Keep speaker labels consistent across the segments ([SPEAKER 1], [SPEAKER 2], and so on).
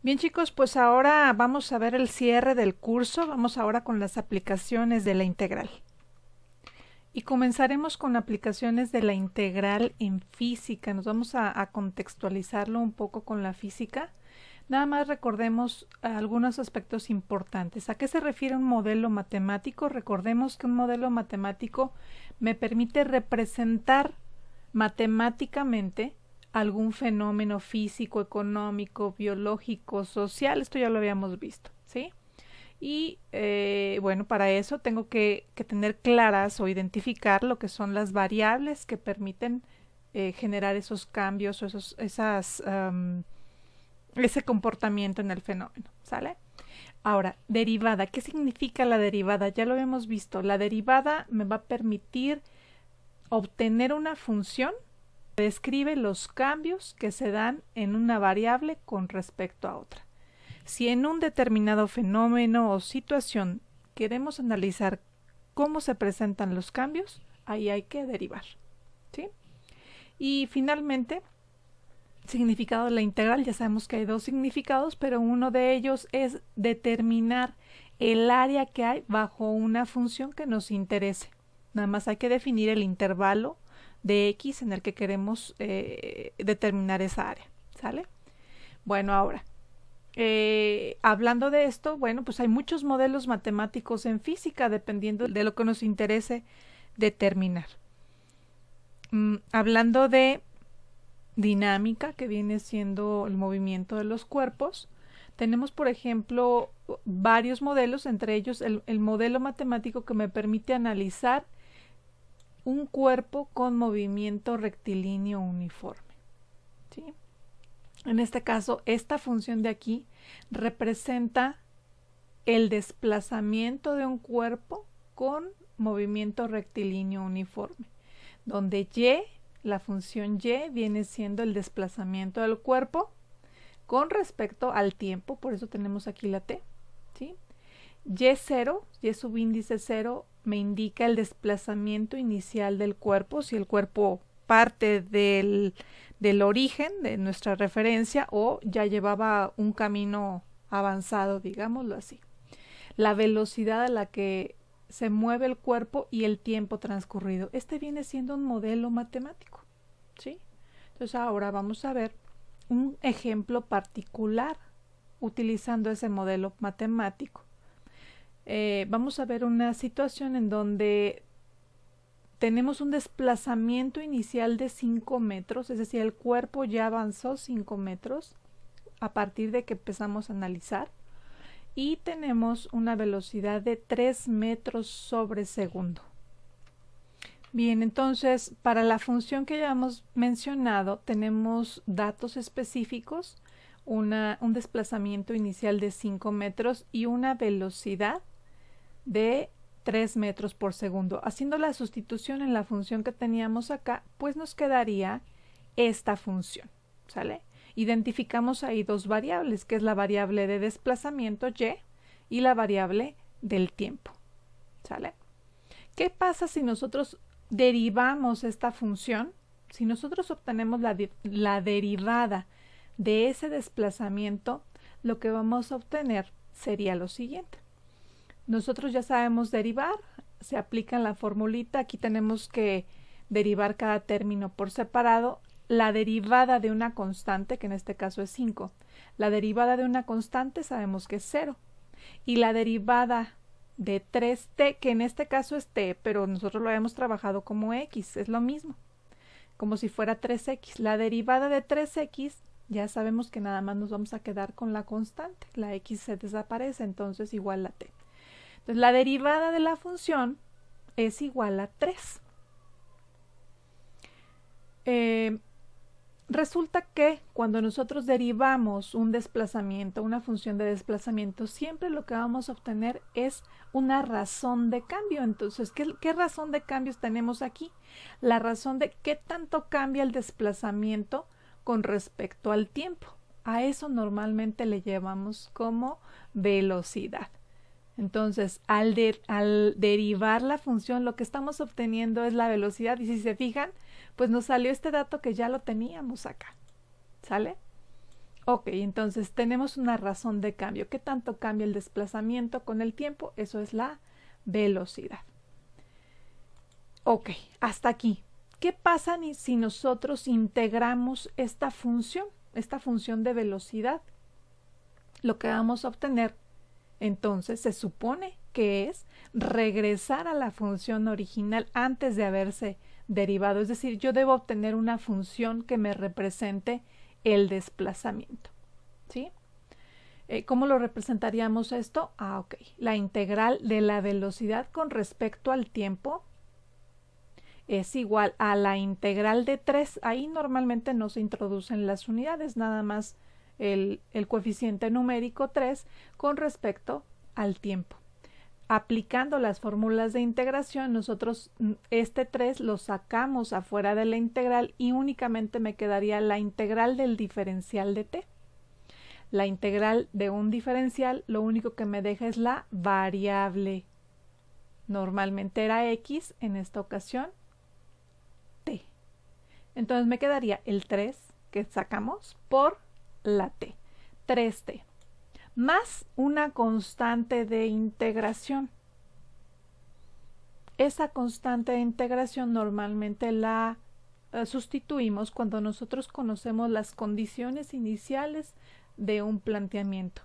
[SPEAKER 1] Bien chicos, pues ahora vamos a ver el cierre del curso. Vamos ahora con las aplicaciones de la integral. Y comenzaremos con aplicaciones de la integral en física. Nos vamos a contextualizarlo un poco con la física. Nada más recordemos algunos aspectos importantes. ¿A qué se refiere un modelo matemático? Recordemos que un modelo matemático me permite representar matemáticamente algún fenómeno físico, económico, biológico, social. Esto ya lo habíamos visto, ¿sí? Y bueno, para eso tengo que tener claras o identificar lo que son las variables que permiten generar esos cambios o ese comportamiento en el fenómeno, ¿sale? Ahora, derivada. ¿Qué significa la derivada? Ya lo hemos visto. La derivada me va a permitir obtener una función que describe los cambios que se dan en una variable con respecto a otra. Si en un determinado fenómeno o situación queremos analizar cómo se presentan los cambios, ahí hay que derivar, ¿sí? Y finalmente, significado de la integral. Ya sabemos que hay dos significados, pero uno de ellos es determinar el área que hay bajo una función que nos interese. Nada más hay que definir el intervalo de x en el que queremos determinar esa área, ¿sale? Bueno, ahora, hablando de esto, bueno, pues hay muchos modelos matemáticos en física dependiendo de lo que nos interese determinar. Hablando de dinámica, que viene siendo el movimiento de los cuerpos, tenemos, por ejemplo, varios modelos, entre ellos el modelo matemático que me permite analizar un cuerpo con movimiento rectilíneo uniforme, ¿sí? En este caso, esta función de aquí representa el desplazamiento de un cuerpo con movimiento rectilíneo uniforme, donde y, la función y, viene siendo el desplazamiento del cuerpo con respecto al tiempo, por eso tenemos aquí la t, ¿sí? Y0, y subíndice 0, me indica el desplazamiento inicial del cuerpo, si el cuerpo parte del origen de nuestra referencia o ya llevaba un camino avanzado, digámoslo así. La velocidad a la que se mueve el cuerpo y el tiempo transcurrido. Este viene siendo un modelo matemático, ¿sí? Entonces ahora vamos a ver un ejemplo particular utilizando ese modelo matemático. Vamos a ver una situación en donde tenemos un desplazamiento inicial de 5 metros, es decir, el cuerpo ya avanzó 5 metros a partir de que empezamos a analizar, y tenemos una velocidad de 3 metros sobre segundo. Bien, entonces, para la función que ya hemos mencionado, tenemos datos específicos, un desplazamiento inicial de 5 metros y una velocidad de 3 metros por segundo. Haciendo la sustitución en la función que teníamos acá, pues nos quedaría esta función, ¿sale? Identificamos ahí dos variables, que es la variable de desplazamiento y la variable del tiempo, ¿sale? ¿Qué pasa si nosotros derivamos esta función? Si nosotros obtenemos la derivada de ese desplazamiento, lo que vamos a obtener sería lo siguiente. Nosotros ya sabemos derivar, se aplica en la formulita, aquí tenemos que derivar cada término por separado. La derivada de una constante, que en este caso es 5, la derivada de una constante sabemos que es 0, y la derivada de 3t, que en este caso es t, pero nosotros lo hemos trabajado como x, es lo mismo, como si fuera 3x. La derivada de 3x, ya sabemos que nada más nos vamos a quedar con la constante, la x se desaparece, entonces igual a t. Entonces la derivada de la función es igual a 3. Resulta que cuando nosotros derivamos un desplazamiento, una función de desplazamiento, siempre lo que vamos a obtener es una razón de cambio. Entonces, ¿qué razón de cambios tenemos aquí? La razón de qué tanto cambia el desplazamiento con respecto al tiempo. A eso normalmente le llamamos como velocidad. Entonces, al derivar la función, lo que estamos obteniendo es la velocidad, y si se fijan, pues nos salió este dato que ya lo teníamos acá, ¿sale? Ok, entonces tenemos una razón de cambio. ¿Qué tanto cambia el desplazamiento con el tiempo? Eso es la velocidad. Ok, hasta aquí. ¿Qué pasa si nosotros integramos esta función de velocidad? Lo que vamos a obtener, entonces, se supone que es regresar a la función original antes de haberse derivado. Es decir, yo debo obtener una función que me represente el desplazamiento. ¿Sí? ¿Cómo lo representaríamos esto? Ok. La integral de la velocidad con respecto al tiempo es igual a la integral de 3. Ahí normalmente no se introducen las unidades, nada más el coeficiente numérico 3 con respecto al tiempo. Aplicando las fórmulas de integración, nosotros este 3 lo sacamos afuera de la integral y únicamente me quedaría la integral del diferencial de t. La integral de un diferencial lo único que me deja es la variable. Normalmente era x, en esta ocasión t. Entonces me quedaría el 3 que sacamos por la t, 3t. Más una constante de integración. Esa constante de integración normalmente la sustituimos cuando nosotros conocemos las condiciones iniciales de un planteamiento.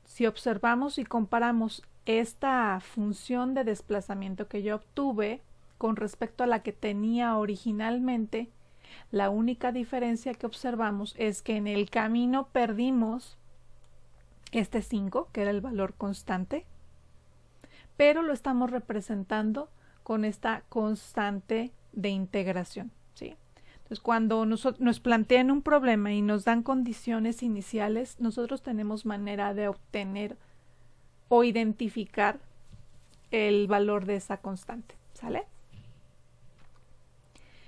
[SPEAKER 1] Si observamos y comparamos esta función de desplazamiento que yo obtuve con respecto a la que tenía originalmente, la única diferencia que observamos es que en el camino perdimos este 5, que era el valor constante, pero lo estamos representando con esta constante de integración, ¿sí? Entonces, cuando nos plantean un problema y nos dan condiciones iniciales, nosotros tenemos manera de obtener o identificar el valor de esa constante, ¿sale?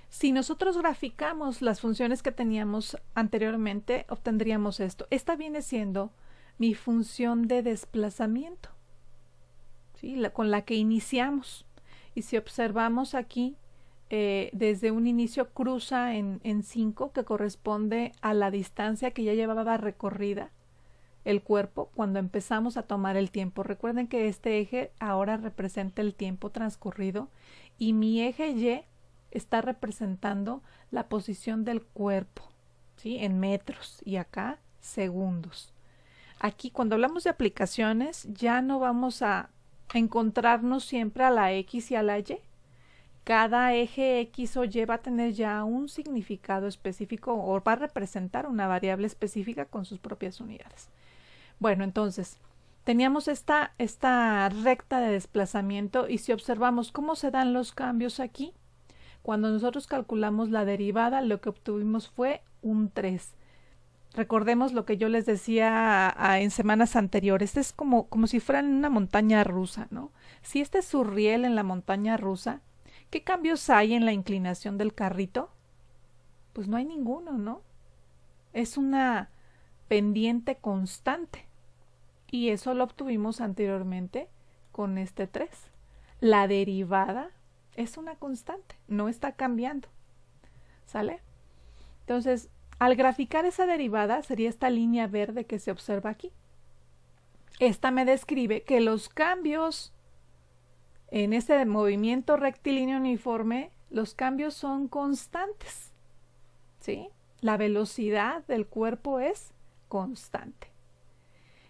[SPEAKER 1] Si nosotros graficamos las funciones que teníamos anteriormente, obtendríamos esto. Esta viene siendo mi función de desplazamiento, ¿sí? Con la que iniciamos. Y si observamos aquí, desde un inicio cruza en 5, que corresponde a la distancia que ya llevaba recorrida el cuerpo cuando empezamos a tomar el tiempo. Recuerden que este eje ahora representa el tiempo transcurrido y mi eje Y está representando la posición del cuerpo, ¿sí? En metros y acá segundos. Aquí cuando hablamos de aplicaciones ya no vamos a encontrarnos siempre a la X y a la Y. Cada eje X o Y va a tener ya un significado específico o va a representar una variable específica con sus propias unidades. Bueno, entonces teníamos esta recta de desplazamiento y si observamos cómo se dan los cambios aquí, cuando nosotros calculamos la derivada, lo que obtuvimos fue un 3. Recordemos lo que yo les decía en semanas anteriores. Es como si fueran en una montaña rusa, ¿no? Si este es su riel en la montaña rusa, ¿qué cambios hay en la inclinación del carrito? Pues no hay ninguno, ¿no? Es una pendiente constante. Y eso lo obtuvimos anteriormente con este 3. La derivada es una constante, no está cambiando. ¿Sale? Entonces, al graficar esa derivada, sería esta línea verde que se observa aquí. Esta me describe que los cambios en ese movimiento rectilíneo uniforme, los cambios son constantes, ¿sí? La velocidad del cuerpo es constante.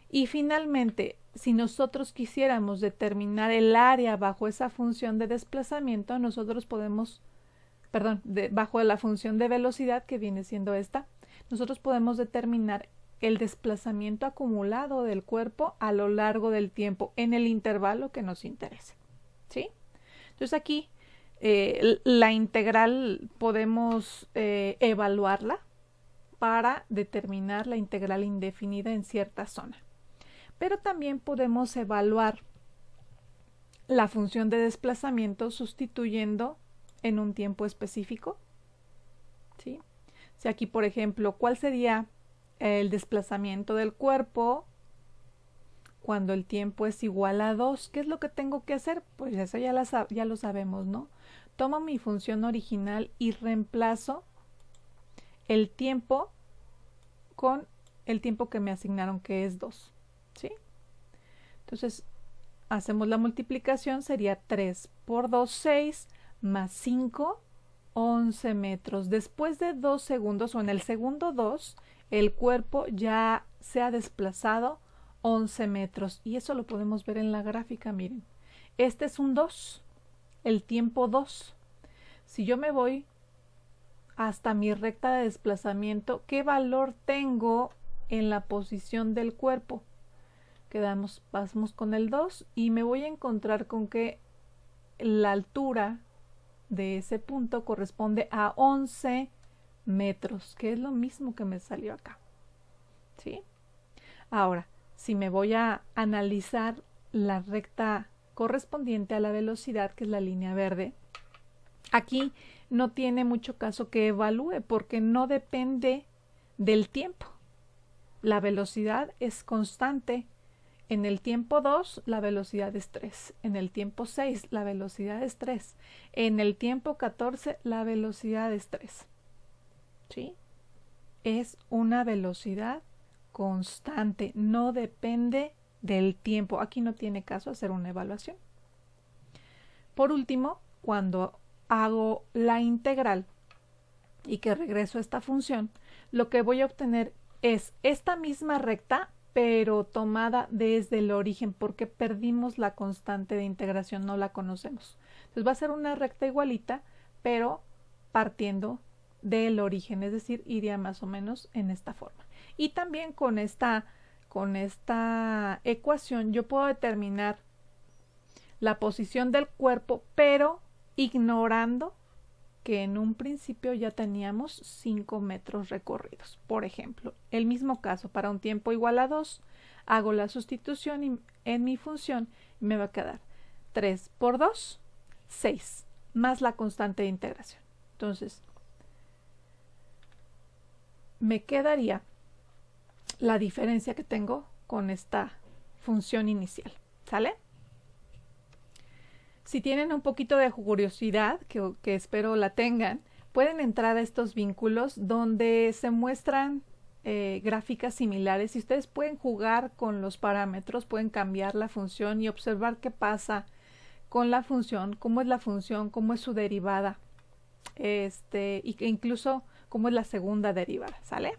[SPEAKER 1] Y finalmente, si nosotros quisiéramos determinar el área bajo esa función de desplazamiento, nosotros podemos, bajo la función de velocidad que viene siendo esta, nosotros podemos determinar el desplazamiento acumulado del cuerpo a lo largo del tiempo en el intervalo que nos interese, ¿sí? Entonces aquí la integral podemos evaluarla para determinar la integral indefinida en cierta zona. Pero también podemos evaluar la función de desplazamiento sustituyendo en un tiempo específico, ¿sí? Si aquí, por ejemplo, ¿cuál sería el desplazamiento del cuerpo cuando el tiempo es igual a 2? ¿Qué es lo que tengo que hacer? Pues eso ya lo sabemos, ¿no? Tomo mi función original y reemplazo el tiempo con el tiempo que me asignaron, que es 2, ¿sí? Entonces, hacemos la multiplicación, sería 3 por 2, 6, más 5, 11 metros. Después de 2 segundos, o en el segundo 2, el cuerpo ya se ha desplazado 11 metros. Y eso lo podemos ver en la gráfica, miren. Este es un 2, el tiempo 2. Si yo me voy hasta mi recta de desplazamiento, ¿qué valor tengo en la posición del cuerpo? Pasamos con el 2 y me voy a encontrar con que la altura de ese punto corresponde a 11 metros, que es lo mismo que me salió acá, ¿sí? Ahora, si me voy a analizar la recta correspondiente a la velocidad, que es la línea verde, aquí no tiene mucho caso que evalúe porque no depende del tiempo. La velocidad es constante. En el tiempo 2 la velocidad es 3, en el tiempo 6 la velocidad es 3, en el tiempo 14 la velocidad es 3, ¿sí? Es una velocidad constante, no depende del tiempo. Aquí no tiene caso hacer una evaluación. Por último, cuando hago la integral y que regreso a esta función, lo que voy a obtener es esta misma recta, pero tomada desde el origen, porque perdimos la constante de integración, no la conocemos. Entonces va a ser una recta igualita, pero partiendo del origen, es decir, iría más o menos en esta forma. Y también con esta ecuación yo puedo determinar la posición del cuerpo, pero ignorando que en un principio ya teníamos 5 metros recorridos. Por ejemplo, el mismo caso, para un tiempo igual a 2, hago la sustitución en mi función y me va a quedar 3 por 2, 6, más la constante de integración. Entonces, me quedaría la diferencia que tengo con esta función inicial, ¿sale? Si tienen un poquito de curiosidad, que espero la tengan, pueden entrar a estos vínculos donde se muestran gráficas similares y ustedes pueden jugar con los parámetros, pueden cambiar la función y observar qué pasa con la función, cómo es su derivada, y que incluso cómo es la segunda derivada, ¿sale?